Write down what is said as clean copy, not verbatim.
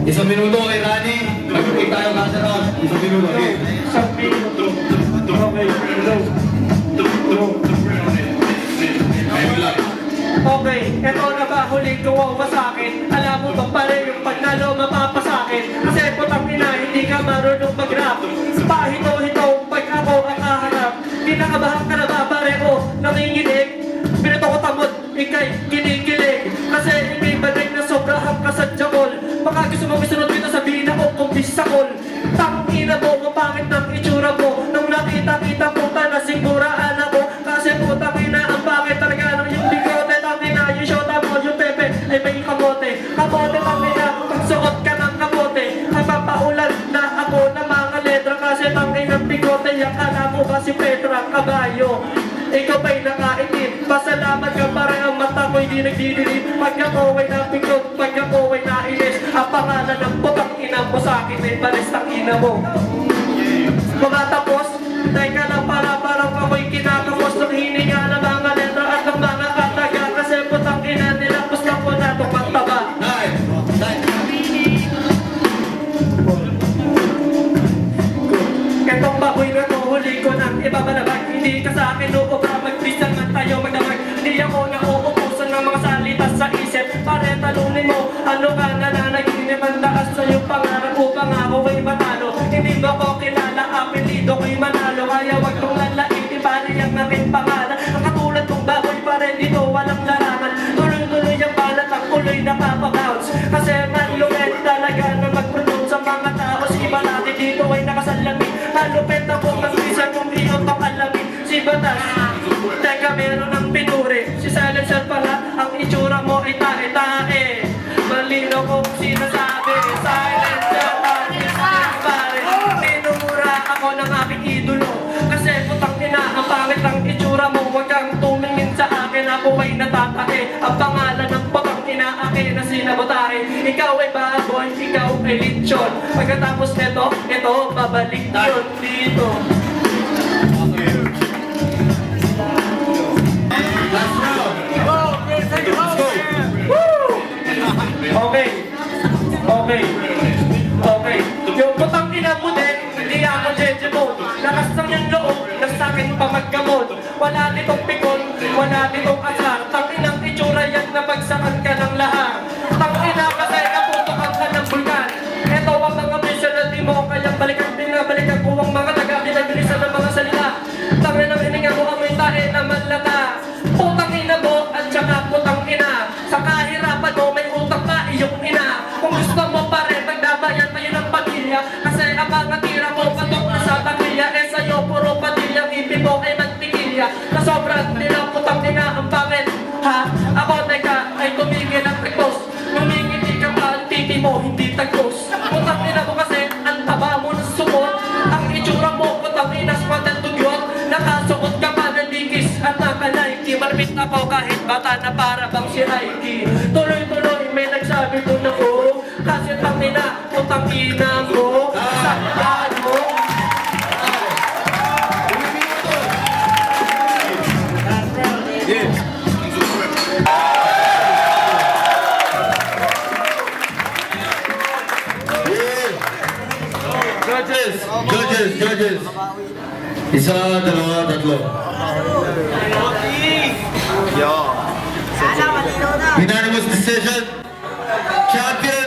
Isang minuto kay Rani. Mag-break tayo kasa round. Isang minuto. Okay. Isang minuto. Okay, go. Ayun lang. Okay, eto na ba huling gumawa sa akin? Alam mo ba pare yung pagnalo mapapasakin? Kasi putang ina, hindi ka marunong mag-rap. Pahito-hito pag ako ang kaharap. Kinakabahan ka na ba pareho, nanginginig? Pinuto ko tamot, ikay kinikilig. Kasi ikay baday na sobrahang ka sa jabol. Baka gusto mo bisunod dito sabihin ako kung bisakol. Tangina mo, mapangit ng itsura mo. Nung nakita-kita puta na siguraan ako. Kasi putang ina, ang pangit talaga ng yung bigote. Tangina, yung shota mo, yung pepe ay may kamote. Kamote tangina, pagsuot ka ng kamote. Napapaulan na ako ng mga letra. Kasi tangina ng bigote, yung alam mo ba si Petra Caballo? Ikaw ba'y nakaitim? Pasalamat ka para ang mata ko'y di nagdidilim. Pag ako ay napikot, pag ako ay nainis. Ang pangalan ng putang ina mo sa akin ay balis ng ina mo. Kumatapos, teka lang para parang ako'y kinakapos ng hininga ng mga letra at ng mga kataga. Kasi putang ina nilapos lang ko na itong magtaba. Ketong baboy na to, huli ko nang ibabalabag. Hindi ka sa akin uubra, magbisan man tayo magdamag. Hindi ako nauubusan ng mga salita sa isip. Pare talunin mo, ano ka nananaginip? Ang taas sa iyong pangarap upang ako ay matalo. Hindi ba ko kilala, apelido ko'y manalo. Kaya wag kong lalaitin, pare ang aking pangalan. Ang katulad kong baboy, pare dito walang larangan. Tuloy-tuloy ang balat, ang kuloy napapabounce. Kasi manlungit talaga na mag-produce sa mga tao. Si iba natin dito ay nakasalamin. Malupit ako ng isa kung iyong pakalamin. Si Batas, teka meron ng pinuri. Si Silencer pala, ang itsura mo ay tae-tae. Malino kong sinasabi, Silencer pare. Minumura ako ng aking idolo. Kasi putang ina, ang pangit ang itsura mo. Huwag kang tumingin sa akin, ako ay natatae. Ang pangalan ng putang ina akin na sinabotahe. Ikaw ay baboy, ikaw ay lechon. Pagkatapos nito, ito, babalik yun dito. Last round. Okay. Okay. Okay. Yung putang ina mo din, hindi ako jeje mo. Lakas ng yung loob, nasakin pa magkamot. Wala ditong pikon, wala ditong asar. Tanginang itsura yan na bagsakan ka ng lahat. Tangina kasi kaputukan ka ng bulkan. Ito ang mga mission na di mo kayang balikan. Pinabalikan ko ang mga taga, pinabilisan ng mga salita. Tanginang hininga mo amoy tae na manlata. Putang ina mo at saka putang ina. Sa kahirapan mo may utang pa iyong ina. Kung gusto mo pa rin magdabayan tayo ng pamilya. Kasi ang mga tira mo patok na sa pamilya. Eh sa'yo puro patilya, ngipin mo ay mantikilya. Na sobrang nilang putang ina ang pangit. Ha? Ako teka ay tumigil ang tagpos. Lumingiti ka pa ang titi mo hindi tagpos. Putang ina mo kasi ang taba mo ng sumot. Ang itsura mo putang ina sa dugyot. Nakasuot ka pa ng dikis at nakalaiki. Marmit ako kahit bata na para bang si Raiki. Tuloy-tuloy may nagsabi ko na ko. Kasi tangina, putang ina mo. Sakyan mo. Judges. Isa, dalawa, tatlo. Unanimous decision. Champion!